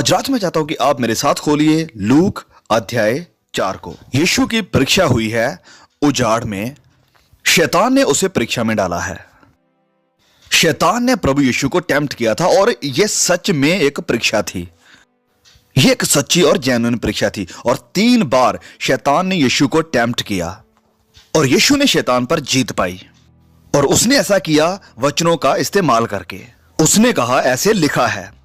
आज रात मैं चाहता हूं कि आप मेरे साथ खोलिए लूक अध्याय 4 को। यीशु की परीक्षा हुई है उजाड़ में। शैतान ने उसे परीक्षा में डाला है। शैतान ने प्रभु यीशु को टेम्प्ट किया था और यह सच में एक परीक्षा थी। यह एक सच्ची और जेन्युइन परीक्षा थी और 3 बार शैतान ने यीशु को टेम्प्ट किया और यीशु ने शैतान पर जीत पाई। और उसने ऐसा किया वचनों का इस्तेमाल करके। उसने कहा ऐसे लिखा है।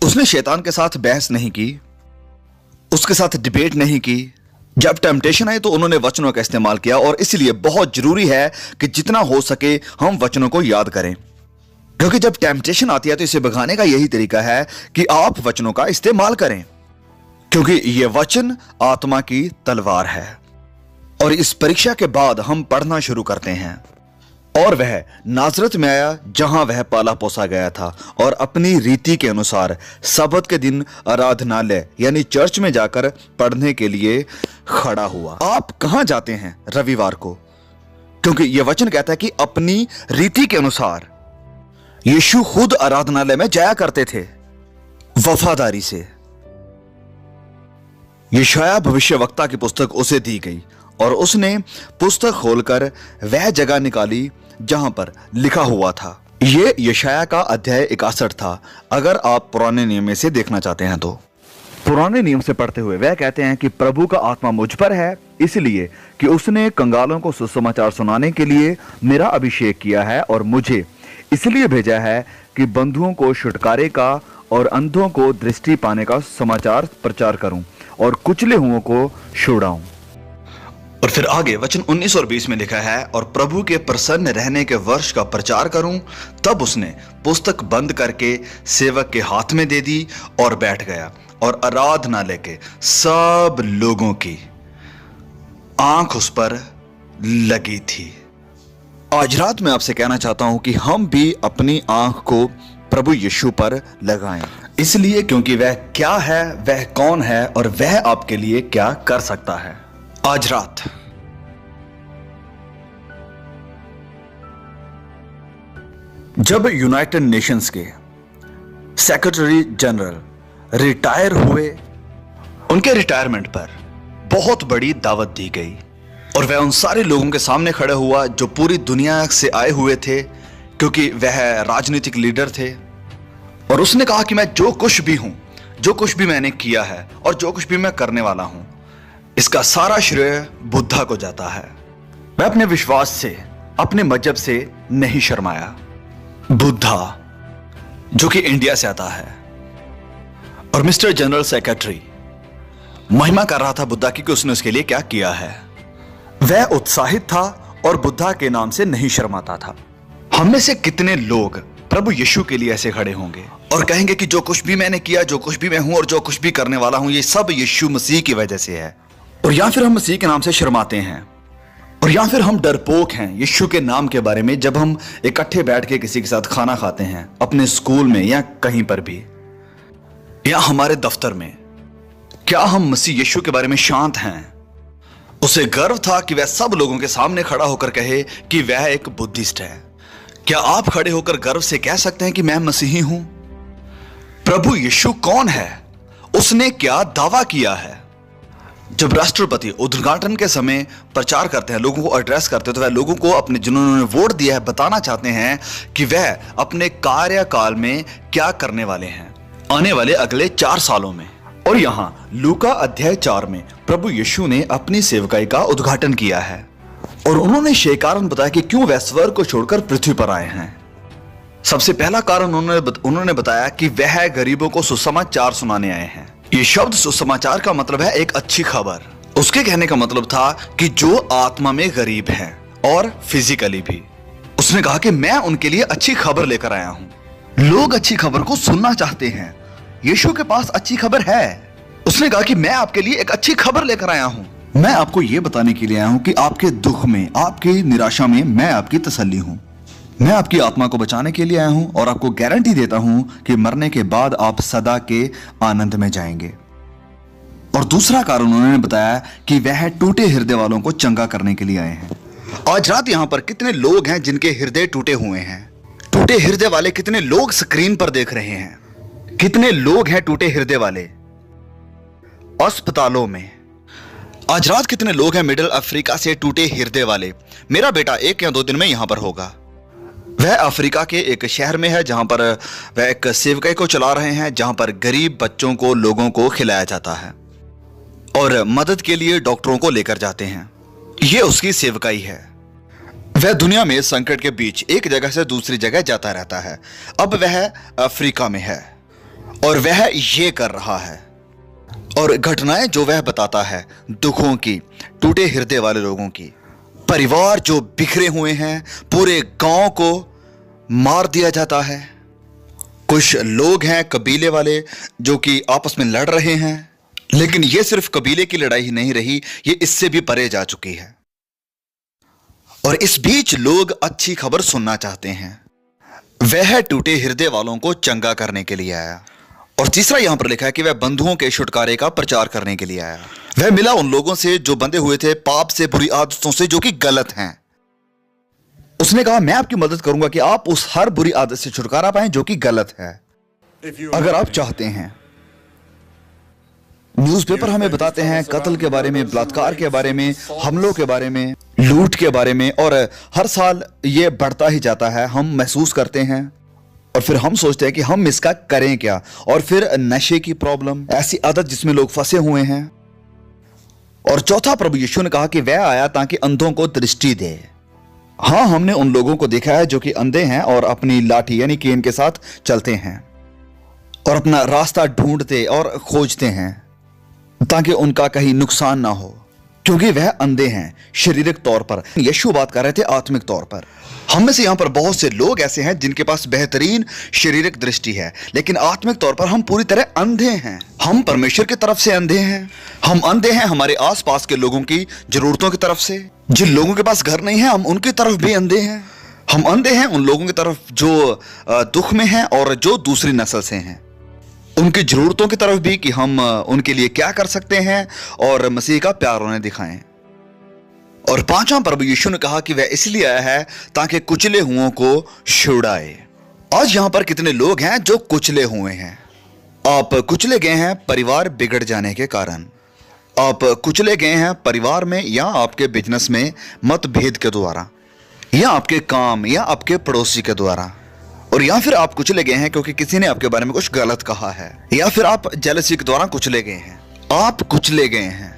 उसने शैतान के साथ बहस नहीं की, उसके साथ डिबेट नहीं की। जब टेम्पटेशन आई तो उन्होंने वचनों का इस्तेमाल किया। और इसलिए बहुत जरूरी है कि जितना हो सके हम वचनों को याद करें, क्योंकि जब टेम्पटेशन आती है तो इसे भगाने का यही तरीका है कि आप वचनों का इस्तेमाल करें, क्योंकि यह वचन आत्मा की तलवार है। और इस परीक्षा के बाद हम पढ़ना शुरू करते हैं। और वह नाजरत में आया जहां वह पाला पोसा गया था और अपनी रीति के अनुसार सब्त के दिन आराधनालय यानी चर्च में जाकर पढ़ने के लिए खड़ा हुआ। आप कहां जाते हैं रविवार को? क्योंकि यह वचन कहता है कि अपनी रीति के अनुसार। यीशु खुद आराधनालय में जाया करते थे वफादारी से। यशायाह भविष्यवक्ता की पुस्तक उसे दी गई और उसने पुस्तक खोलकर वह जगह निकाली जहां पर लिखा हुआ था। यह यशायाह का अध्याय 61 था। अगर आप पुराने नियम में से देखना चाहते हैं तो पुराने नियम से पढ़ते हुए वह कहते हैं कि प्रभु का आत्मा मुझ पर है, इसलिए कि उसने कंगालों को सुसमाचार सुनाने के लिए मेरा अभिषेक किया है और मुझे इसलिए भेजा है कि बंधुओं को छुटकारे का और अंधों को दृष्टि पाने का समाचार प्रचार करूं और कुचले हुओं को छुड़ाऊं। और फिर आगे वचन 19 और 20 में लिखा है, और प्रभु के प्रसन्न रहने के वर्ष का प्रचार करूं। तब उसने पुस्तक बंद करके सेवक के हाथ में दे दी और बैठ गया। और आराधनालय के सब लोगों की आंख उस पर लगी थी। आज रात मैं आपसे कहना चाहता हूं कि हम भी अपनी आंख को प्रभु यीशु पर लगाएं, इसलिए क्योंकि वह क्या है, वह कौन है और वह आपके लिए क्या कर सकता है। आज रात जब यूनाइटेड नेशंस के सेक्रेटरी जनरल रिटायर हुए, उनके रिटायरमेंट पर बहुत बड़ी दावत दी गई और वह उन सारे लोगों के सामने खड़े हुआ जो पूरी दुनिया से आए हुए थे, क्योंकि वह राजनीतिक लीडर थे। और उसने कहा कि मैं जो कुछ भी हूं, जो कुछ भी मैंने किया है और जो कुछ भी मैं करने वाला हूं, इसका सारा श्रेय बुद्धा को जाता है। मैं अपने विश्वास से, अपने मजहब से नहीं शर्माया। बुद्धा जो कि इंडिया से आता है और मिस्टर जनरल सेक्रेटरी महिमा कर रहा था बुद्धा की कि उसने उसके लिए क्या किया है। वह उत्साहित था और बुद्धा के नाम से नहीं शर्माता था। हम में से कितने लोग प्रभु यीशु के लिए ऐसे खड़े होंगे और कहेंगे कि जो कुछ भी मैंने किया, जो कुछ भी मैं हूं और जो कुछ भी करने वाला हूं, ये सब यीशु मसीह की वजह से है। और या फिर हम मसीह के नाम से शर्माते हैं और या फिर हम डरपोक हैं यीशु के नाम के बारे में। जब हम इकट्ठे बैठ के किसी के साथ खाना खाते हैं, अपने स्कूल में या कहीं पर भी, या हमारे दफ्तर में, क्या हम मसीह यीशु के बारे में शांत हैं? उसे गर्व था कि वह सब लोगों के सामने खड़ा होकर कहे कि वह एक बुद्धिस्ट है। क्या आप खड़े होकर गर्व से कह सकते हैं कि मैं मसीही हूं? प्रभु यीशु कौन है? उसने क्या दावा किया है? जब राष्ट्रपति उद्घाटन के समय प्रचार करते हैं, लोगों को एड्रेस करते हैं, तो वह लोगों को अपने जिन्होंने वोट दिया है बताना चाहते हैं कि वह अपने कार्यकाल में क्या करने वाले हैं आने वाले अगले 4 सालों में। और यहां लूका अध्याय 4 में प्रभु यीशु ने अपनी सेवकाई का उद्घाटन किया है और उन्होंने शेष कारण बताया कि क्यों वह स्वर्ग को छोड़कर पृथ्वी पर आए हैं। सबसे पहला कारण उन्होंने बताया कि वह गरीबों को सुसमाचार सुनाने आए हैं। ये शब्द सुसमाचार का मतलब है एक अच्छी खबर। उसके कहने का मतलब था कि जो आत्मा में गरीब हैं और फिजिकली भी। उसने कहा कि मैं उनके लिए अच्छी खबर लेकर आया हूं। लोग अच्छी खबर को सुनना चाहते हैं। यीशु के पास अच्छी खबर है। उसने कहा कि मैं आपके लिए एक अच्छी खबर लेकर आया हूं। मैं आपको यह बताने के लिए आया हूं कि आपके दुख में, आपकी निराशा में मैं आपकी तसल्ली हूं। मैं आपकी आत्मा को बचाने के लिए आया हूं और आपको गारंटी देता हूं कि मरने के बाद आप सदा के आनंद में जाएंगे। और दूसरा कारण उन्होंने बताया कि वह टूटे हृदय वालों को चंगा करने के लिए आए हैं। आज रात यहां पर कितने लोग हैं जिनके हृदय टूटे हुए हैं? टूटे हृदय वाले कितने लोग स्क्रीन पर देख रहे हैं? कितने लोग हैं टूटे हृदय वाले अस्पतालों में। आज रात कितने लोग हैं मिडिल अफ्रीका से टूटे हृदय वाले। मेरा बेटा 1 या 2 दिन में यहां पर होगा। वह अफ्रीका के एक शहर में है जहां पर वह एक सेवकाई को चला रहे हैं, जहां पर गरीब बच्चों को, लोगों को खिलाया जाता है और मदद के लिए डॉक्टरों को लेकर जाते हैं। यह उसकी सेवकाई है। वह दुनिया में संकट के बीच एक जगह से दूसरी जगह जाता रहता है। अब वह अफ्रीका में है और वह ये कर रहा है। और घटनाएं जो वह बताता है, दुखों की, टूटे हृदय वाले लोगों की, परिवार जो बिखरे हुए हैं, पूरे गांव को मार दिया जाता है। कुछ लोग हैं कबीले वाले जो कि आपस में लड़ रहे हैं, लेकिन यह सिर्फ कबीले की लड़ाई ही नहीं रही, ये इससे भी परे जा चुकी है। और इस बीच लोग अच्छी खबर सुनना चाहते हैं। वह टूटे हृदय वालों को चंगा करने के लिए आया। और तीसरा यहां पर लिखा है कि वह बंधुओं के छुटकारे का प्रचार करने के लिए आया। वह मिला उन लोगों से जो बंधे हुए थे पाप से, बुरी आदतों से जो कि गलत हैं। उसने कहा, मैं आपकी मदद करूंगा कि आप उस हर बुरी आदत से छुटकारा पाएं जो कि गलत है। अगर आप चाहते हैं। न्यूज़पेपर हमें बताते हैं कत्ल के बारे में, बलात्कार के बारे में, हमलों के बारे में, लूट के बारे में, और हर साल ये बढ़ता ही जाता है। हम महसूस करते हैं और फिर हम सोचते हैं कि हम इसका करें क्या। और फिर नशे की प्रॉब्लम, ऐसी आदत जिसमें लोग फंसे हुए हैं। और चौथा, प्रभु यीशु ने कहा कि वह आया ताकि अंधों को दृष्टि दे। हाँ, हमने उन लोगों को देखा है जो कि अंधे हैं और अपनी लाठी यानी केन के साथ चलते हैं और अपना रास्ता ढूंढते और खोजते हैं ताकि उनका कहीं नुकसान ना हो, क्योंकि वह अंधे हैं शारीरिक तौर पर। यीशु बात कर रहे थे आत्मिक तौर पर। हम में से यहां पर बहुत से लोग ऐसे हैं जिनके पास बेहतरीन शारीरिक दृष्टि है, लेकिन आत्मिक तौर पर हम पूरी तरह अंधे हैं। हम परमेश्वर की तरफ से अंधे हैं। हम अंधे हैं हमारे आसपास के लोगों की जरूरतों की तरफ से। जिन लोगों के पास घर नहीं है, हम उनकी तरफ भी अंधे हैं। हम अंधे हैं उन लोगों की तरफ जो दुख में हैं और जो दूसरी नस्ल से हैं, उनकी जरूरतों की तरफ भी कि हम उनके लिए क्या कर सकते हैं और मसीह का प्यार उन्हें दिखाएं। और पांचवा, प्रभु यीशु ने कहा कि वह इसलिए आया है ताकि कुचले हुओं को छुड़ाए। आज यहां पर कितने लोग हैं जो कुचले हुए हैं। आप कुचले गए हैं परिवार बिगड़ जाने के कारण। आप कुचले गए हैं परिवार में या आपके बिजनेस में मतभेद के द्वारा, या आपके काम या आपके पड़ोसी के द्वारा, और या फिर आप कुचले गए हैं क्योंकि किसी ने आपके बारे में कुछ गलत कहा है, या फिर आप जेलसी के द्वारा कुचले गए हैं। आप कुचले गए हैं।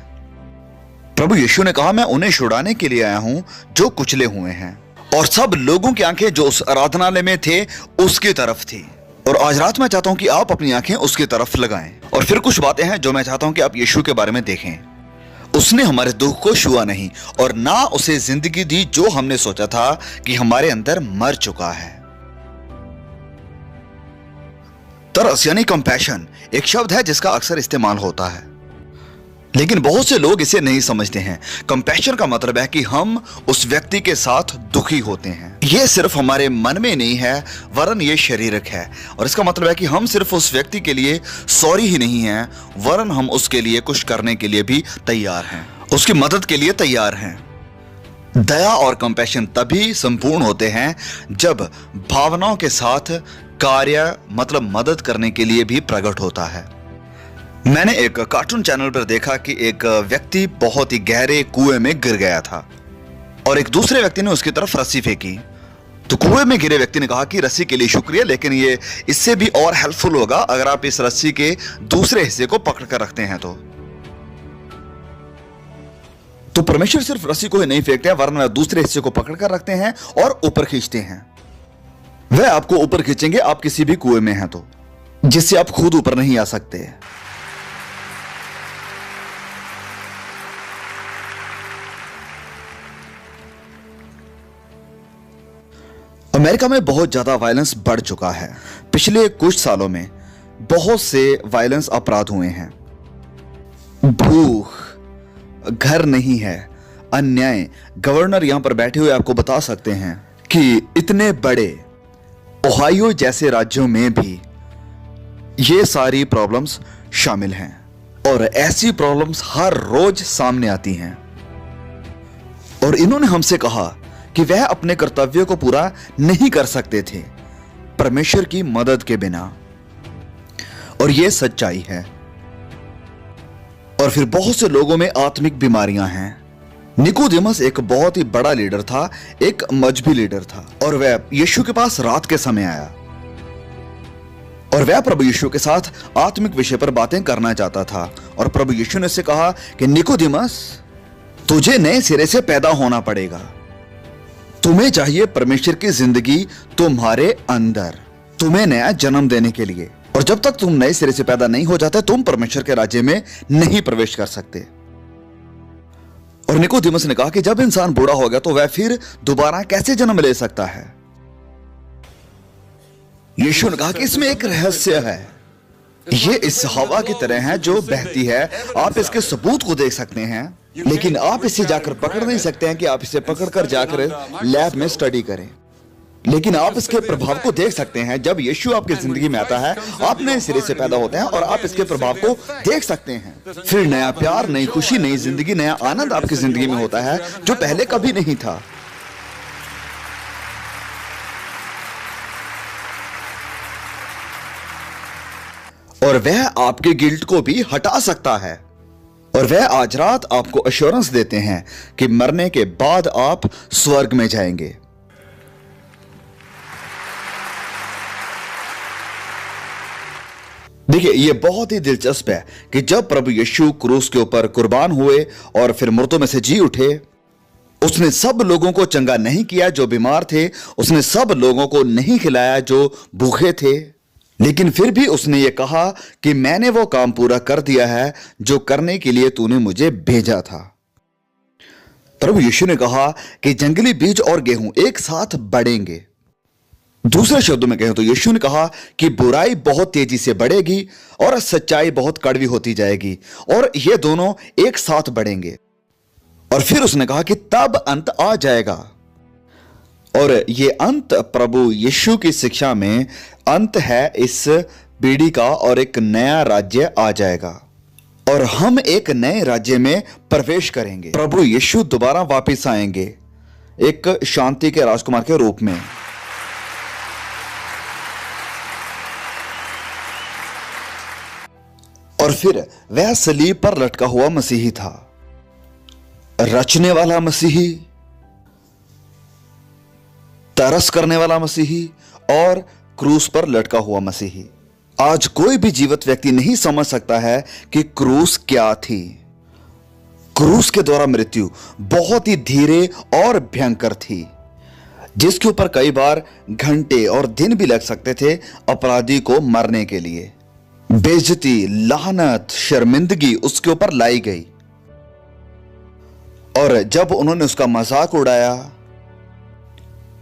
प्रभु यीशु ने कहा, मैं उन्हें छुड़ाने के लिए आया हूं जो कुचले हुए हैं। और सब लोगों की आंखें जो उस आराधनालय में थे उसकी तरफ थी। और आज रात मैं चाहता हूं कि आप अपनी आंखें उसकी तरफ लगाएं। और फिर कुछ बातें हैं जो मैं चाहता हूं कि आप यीशु के बारे में देखें। उसने हमारे दुख को छुआ नहीं और ना उसे जिंदगी दी जो हमने सोचा था कि हमारे अंदर मर चुका है। तरस यानी कंपैशन एक शब्द है जिसका अक्सर इस्तेमाल होता है, लेकिन बहुत से लोग इसे नहीं समझते हैं। कंपैशन का मतलब है कि हम उस व्यक्ति के साथ दुखी होते हैं। यह सिर्फ हमारे मन में नहीं है वरन ये शारीरिक है। और इसका मतलब है कि हम सिर्फ उस व्यक्ति के लिए सॉरी ही नहीं हैं, वरन हम उसके लिए कुछ करने के लिए भी तैयार हैं, उसकी मदद के लिए तैयार हैं। दया और कंपैशन तभी संपूर्ण होते हैं जब भावनाओं के साथ कार्य मतलब मदद करने के लिए भी प्रकट होता है। मैंने एक कार्टून चैनल पर देखा कि एक व्यक्ति बहुत ही गहरे कुएं में गिर गया था और एक दूसरे व्यक्ति ने उसकी तरफ रस्सी फेंकी। तो कुएं में गिरे व्यक्ति ने कहा कि रस्सी के लिए शुक्रिया, लेकिन ये इससे भी और हेल्पफुल होगा अगर आप इस रस्सी के दूसरे हिस्से को पकड़ कर रखते हैं। तो परमेश्वर सिर्फ रस्सी को ही नहीं फेंकते हैं, वरन दूसरे हिस्से को पकड़ कर रखते हैं और ऊपर खींचते हैं। वह आपको ऊपर खींचेंगे आप किसी भी कुएं में हैं तो, जिससे आप खुद ऊपर नहीं आ सकते। अमेरिका में बहुत ज्यादा वायलेंस बढ़ चुका है। पिछले कुछ सालों में बहुत से वायलेंस अपराध हुए हैं। भूख, घर नहीं है, अन्याय। गवर्नर यहां पर बैठे हुए आपको बता सकते हैं कि इतने बड़े ओहायो जैसे राज्यों में भी ये सारी प्रॉब्लम्स शामिल हैं और ऐसी प्रॉब्लम्स हर रोज सामने आती हैं। और इन्होंने हमसे कहा कि वह अपने कर्तव्य को पूरा नहीं कर सकते थे परमेश्वर की मदद के बिना। और यह सच्चाई है। और फिर बहुत से लोगों में आत्मिक बीमारियां हैं। निकोदेमस एक बहुत ही बड़ा लीडर था, एक मजहबी लीडर था, और वह यीशु के पास रात के समय आया और वह प्रभु यीशु के साथ आत्मिक विषय पर बातें करना चाहता था। और प्रभु यीशु ने उससे कहा कि निकोदेमस, तुझे नए सिरे से पैदा होना पड़ेगा। तुम्हें चाहिए परमेश्वर की जिंदगी तुम्हारे अंदर, तुम्हें नया जन्म देने के लिए। और जब तक तुम नए सिरे से पैदा नहीं हो जाते, तुम परमेश्वर के राज्य में नहीं प्रवेश कर सकते। और निकोदेमस ने कहा कि जब इंसान बूढ़ा हो गया तो वह फिर दोबारा कैसे जन्म ले सकता है। यीशु ने कहा कि इसमें एक रहस्य है। ये इस हवा की तरह है जो बहती है। आप इसके सबूत को देख सकते हैं, लेकिन आप इसे जाकर पकड़ नहीं सकते हैं कि आप इसे पकड़कर जाकर लैब में स्टडी करें। लेकिन आप इसके प्रभाव को देख सकते हैं। जब यीशु आपकी जिंदगी में आता है, आप नए सिरे से पैदा होते हैं और आप इसके प्रभाव को देख सकते हैं। फिर नया प्यार, नई खुशी, नई जिंदगी, नया आनंद आपकी जिंदगी में होता है जो पहले कभी नहीं था। और वह आपके गिल्ट को भी हटा सकता है। और वह आज रात आपको एश्योरेंस देते हैं कि मरने के बाद आप स्वर्ग में जाएंगे। देखिए, यह बहुत ही दिलचस्प है कि जब प्रभु यीशु क्रूस के ऊपर कुर्बान हुए और फिर मृतों में से जी उठे, उसने सब लोगों को चंगा नहीं किया जो बीमार थे, उसने सब लोगों को नहीं खिलाया जो भूखे थे, लेकिन फिर भी उसने ये कहा कि मैंने वो काम पूरा कर दिया है जो करने के लिए तूने मुझे भेजा था। प्रभु यीशु ने कहा कि जंगली बीज और गेहूं एक साथ बढ़ेंगे। दूसरे शब्दों में कहें तो यीशु ने कहा कि बुराई बहुत तेजी से बढ़ेगी और सच्चाई बहुत कड़वी होती जाएगी, और ये दोनों एक साथ बढ़ेंगे। और फिर उसने कहा कि तब अंत आ जाएगा। और ये अंत प्रभु यीशु की शिक्षा में अंत है इस पीढ़ी का, और एक नया राज्य आ जाएगा और हम एक नए राज्य में प्रवेश करेंगे। प्रभु यीशु दोबारा वापस आएंगे एक शांति के राजकुमार के रूप में। और फिर वह सलीब पर लटका हुआ मसीही था, रचने वाला मसीही, तरस करने वाला मसीही और क्रूस पर लटका हुआ मसीही। आज कोई भी जीवित व्यक्ति नहीं समझ सकता है कि क्रूस क्या थी। क्रूस के द्वारा मृत्यु बहुत ही धीरे और भयंकर थी, जिसके ऊपर कई बार घंटे और दिन भी लग सकते थे अपराधी को मरने के लिए। बेइज्जती, लानत, शर्मिंदगी उसके ऊपर लाई गई। और जब उन्होंने उसका मजाक उड़ाया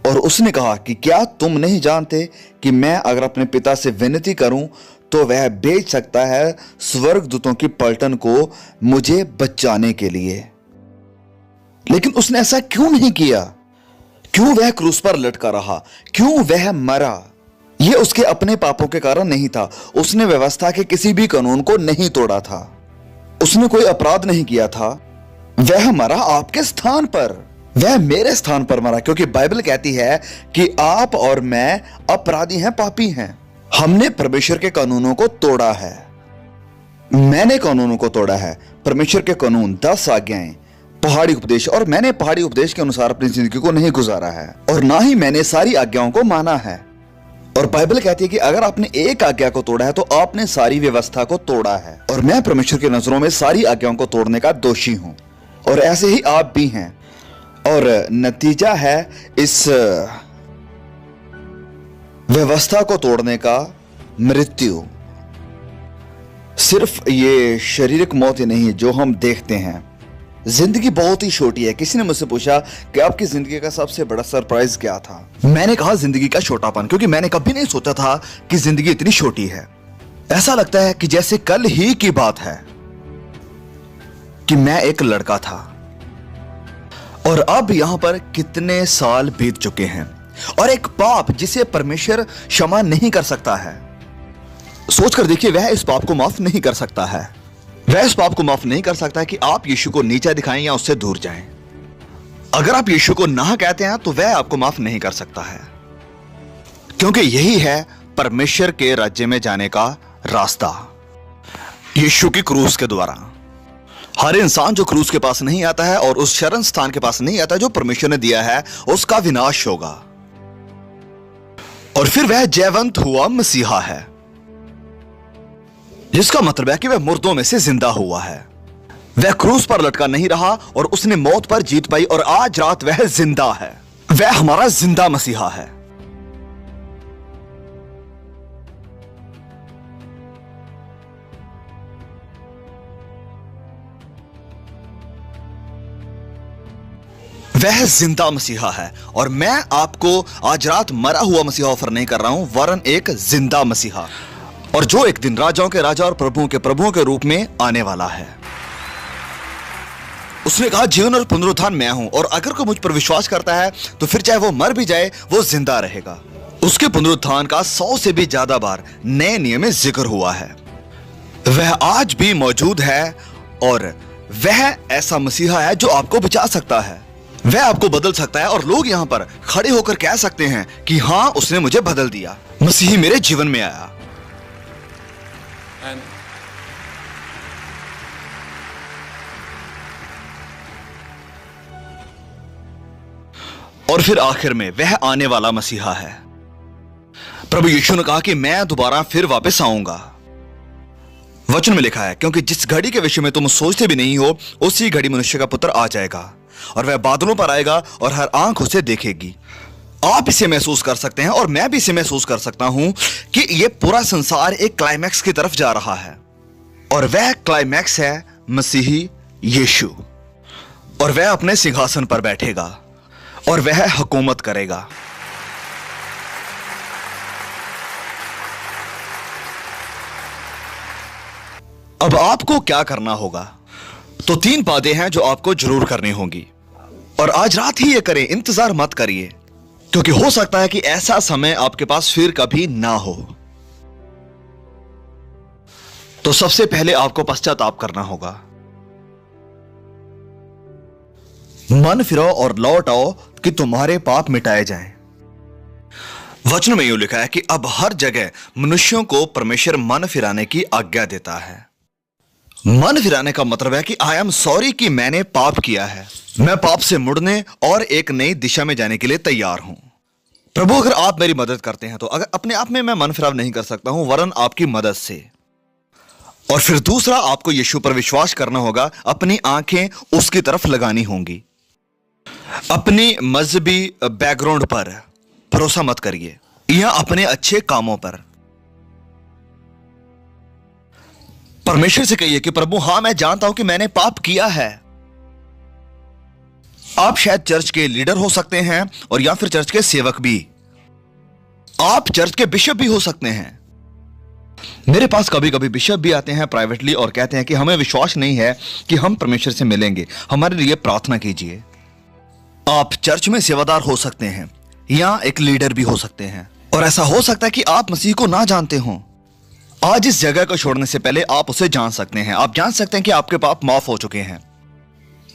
और उसने कहा कि क्या तुम नहीं जानते कि मैं अगर अपने पिता से विनती करूं तो वह भेज सकता है स्वर्गदूतों की पलटन को मुझे बचाने के लिए। लेकिन उसने ऐसा क्यों नहीं किया? क्यों वह क्रूस पर लटका रहा? क्यों वह मरा? यह उसके अपने पापों के कारण नहीं था। उसने व्यवस्था के किसी भी कानून को नहीं तोड़ा था, उसने कोई अपराध नहीं किया था। वह मरा आपके स्थान पर, वह मेरे स्थान पर मरा, क्योंकि बाइबल कहती है कि आप और मैं अपराधी हैं, पापी हैं। हमने परमेश्वर के कानूनों को तोड़ा है। मैंने कानूनों को तोड़ा है, परमेश्वर के कानून, 10 आज्ञाएं, पहाड़ी उपदेश, और मैंने पहाड़ी उपदेश के अनुसार अपनी जिंदगी को नहीं गुजारा है, और ना ही मैंने सारी आज्ञाओं को माना है। और बाइबल कहती है कि अगर आपने एक आज्ञा को तोड़ा है तो आपने सारी व्यवस्था को तोड़ा है, और मैं परमेश्वर की नजरों में सारी आज्ञाओं को तोड़ने का दोषी हूं, और ऐसे ही आप भी हैं। और नतीजा है इस व्यवस्था को तोड़ने का मृत्यु। सिर्फ ये शारीरिक मौत ही नहीं जो हम देखते हैं। जिंदगी बहुत ही छोटी है। किसी ने मुझसे पूछा कि आपकी जिंदगी का सबसे बड़ा सरप्राइज क्या था? मैंने कहा जिंदगी का छोटापन, क्योंकि मैंने कभी नहीं सोचा था कि जिंदगी इतनी छोटी है। ऐसा लगता है कि जैसे कल ही की बात है कि मैं एक लड़का था और अब यहां पर कितने साल बीत चुके हैं, और एक पाप जिसे परमेश्वर क्षमा नहीं कर सकता है। सोचकर देखिए, वह इस पाप को माफ नहीं कर सकता है। वह इस पाप को माफ नहीं कर सकता है कि आप यीशु को नीचा दिखाएं या उससे दूर जाएं। अगर आप यीशु को ना कहते हैं तो वह आपको माफ नहीं कर सकता है, क्योंकि यही है परमेश्वर के राज्य में जाने का रास्ता यीशु की क्रूस के द्वारा। हर इंसान जो क्रूस के पास नहीं आता है और उस शरण स्थान के पास नहीं आता जो परमेश्वर ने दिया है, उसका विनाश होगा। और फिर वह जयवंत हुआ मसीहा है, जिसका मतलब है कि वह मुर्दों में से जिंदा हुआ है। वह क्रूस पर लटका नहीं रहा और उसने मौत पर जीत पाई और आज रात वह जिंदा है। वह हमारा जिंदा मसीहा है। वह जिंदा मसीहा है और मैं आपको आज रात मरा हुआ मसीहा ऑफर नहीं कर रहा हूं, वरन एक जिंदा मसीहा, और जो एक दिन राजाओं के राजा और प्रभुओं के प्रभुओं के रूप में आने वाला है। उसने कहा जीवन और पुनरुत्थान मैं हूं, और अगर कोई मुझ पर विश्वास करता है तो फिर चाहे वो मर भी जाए वो जिंदा रहेगा। उसके पुनरुत्थान का 100 से भी ज्यादा बार नए नियम में जिक्र हुआ है। वह आज भी मौजूद है और वह ऐसा मसीहा है जो आपको बचा सकता है। वह आपको बदल सकता है और लोग यहां पर खड़े होकर कह सकते हैं कि हां, उसने मुझे बदल दिया, मसीह मेरे जीवन में आया। और फिर आखिर में वह आने वाला मसीहा है। प्रभु यीशु ने कहा कि मैं दोबारा फिर वापस आऊंगा। वचन में लिखा है, क्योंकि जिस घड़ी के विषय में तुम सोचते भी नहीं हो, उसी घड़ी मनुष्य का पुत्र आ जाएगा और वह बादलों पर आएगा और हर आंख उसे देखेगी। आप इसे महसूस कर सकते हैं और मैं भी इसे महसूस कर सकता हूं कि यह पूरा संसार एक क्लाइमैक्स की तरफ जा रहा है, और वह क्लाइमैक्स है मसीही यीशु। और वह अपने सिंहासन पर बैठेगा और वह हुकूमत करेगा। अब आपको क्या करना होगा? तो 3 बातें हैं जो आपको जरूर करनी होंगी, और आज रात ही ये करें, इंतजार मत करिए, क्योंकि हो सकता है कि ऐसा समय आपके पास फिर कभी ना हो। तो सबसे पहले आपको पश्चाताप करना होगा। मन फिराओ और लौट आओ कि तुम्हारे पाप मिटाए जाएं। वचन में यूं लिखा है कि अब हर जगह मनुष्यों को परमेश्वर मन फिराने की आज्ञा देता है। मन फिराने का मतलब है कि आई एम सॉरी कि मैंने पाप किया है, मैं पाप से मुड़ने और एक नई दिशा में जाने के लिए तैयार हूं। प्रभु, अगर आप मेरी मदद करते हैं तो अगर अपने आप में मैं मन फिराव नहीं कर सकता हूं, वरन आपकी मदद से। और फिर दूसरा, आपको यीशु पर विश्वास करना होगा, अपनी आंखें उसकी तरफ लगानी होंगी। अपनी मजहबी बैकग्राउंड पर भरोसा मत करिए या अपने अच्छे कामों पर। परमेश्वर से कहिए कि प्रभु, हां, मैं जानता हूं कि मैंने पाप किया है। आप शायद चर्च के लीडर हो सकते हैं और या फिर चर्च के सेवक भी। आप चर्च के बिशप भी हो सकते हैं। मेरे पास कभी कभी बिशप भी आते हैं प्राइवेटली और कहते हैं कि हमें विश्वास नहीं है कि हम परमेश्वर से मिलेंगे, हमारे लिए प्रार्थना कीजिए। आप चर्च में सेवादार हो सकते हैं या एक लीडर भी हो सकते हैं, और ऐसा हो सकता है कि आप मसीह को ना जानते हो। आज इस जगह को छोड़ने से पहले आप उसे जान सकते हैं। आप जान सकते हैं कि आपके पाप माफ हो चुके हैं।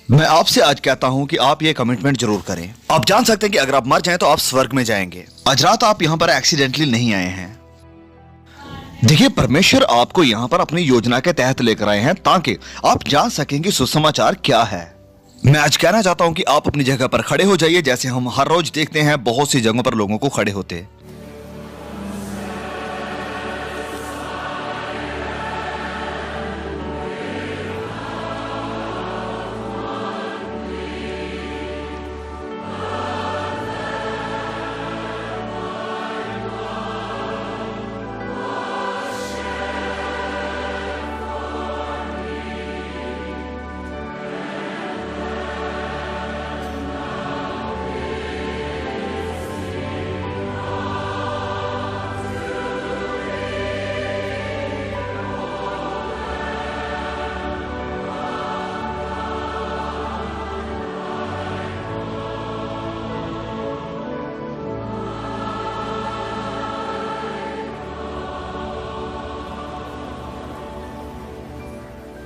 मैं आपसे आज कहता हूं कि आप ये कमिटमेंट जरूर करें। आप जान सकते हैं कि अगर आप मर जाएं तो आप स्वर्ग में जाएंगे। आज रात आप यहां पर एक्सीडेंटली नहीं आए हैं। देखिए, परमेश्वर आपको यहां पर अपनी योजना के तहत लेकर आए हैं ताकि आप जान सकें कि सुसमाचार क्या है। मैं आज कहना चाहता हूं कि आप अपनी जगह पर खड़े हो जाइए, जैसे हम हर रोज देखते हैं बहुत सी जगहों पर लोगों को खड़े होते।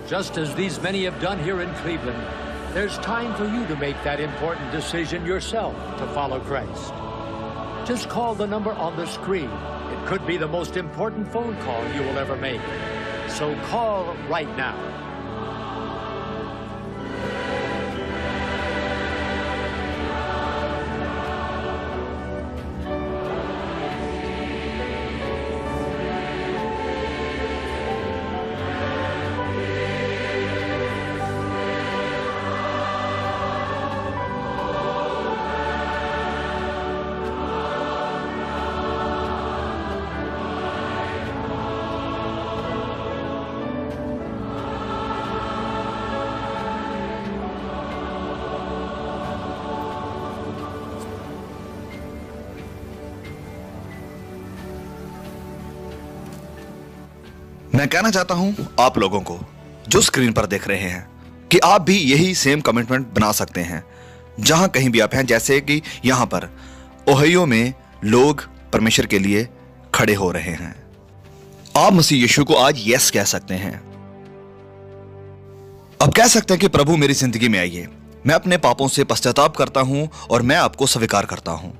Just as these many have done here in Cleveland, there's time for you to make that important decision yourself to follow Christ. Just call the number on the screen It could be the most important phone call you will ever make. So call right now. मैं कहना चाहता हूं आप लोगों को जो screen पर देख रहे हैं कि आप भी यही सेम कमिटमेंट बना सकते हैं जहां कहीं भी आप हैं। जैसे कि यहां पर ओहियो में लोग परमेश्वर के लिए खड़े हो रहे हैं। आप मसीह यीशु को आज यस कह सकते हैं। अब कह सकते हैं कि प्रभु मेरी जिंदगी में आइए, मैं अपने पापों से पश्चाताप करता हूं और मैं आपको स्वीकार करता हूं।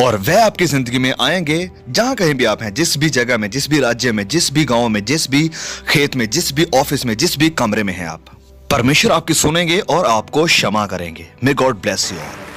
और वह आपकी जिंदगी में आएंगे जहां कहीं भी आप हैं, जिस भी जगह में, जिस भी राज्य में, जिस भी गांव में, जिस भी खेत में, जिस भी ऑफिस में, जिस भी कमरे में हैं आप। परमेश्वर आपकी सुनेंगे और आपको क्षमा करेंगे। May God bless you all.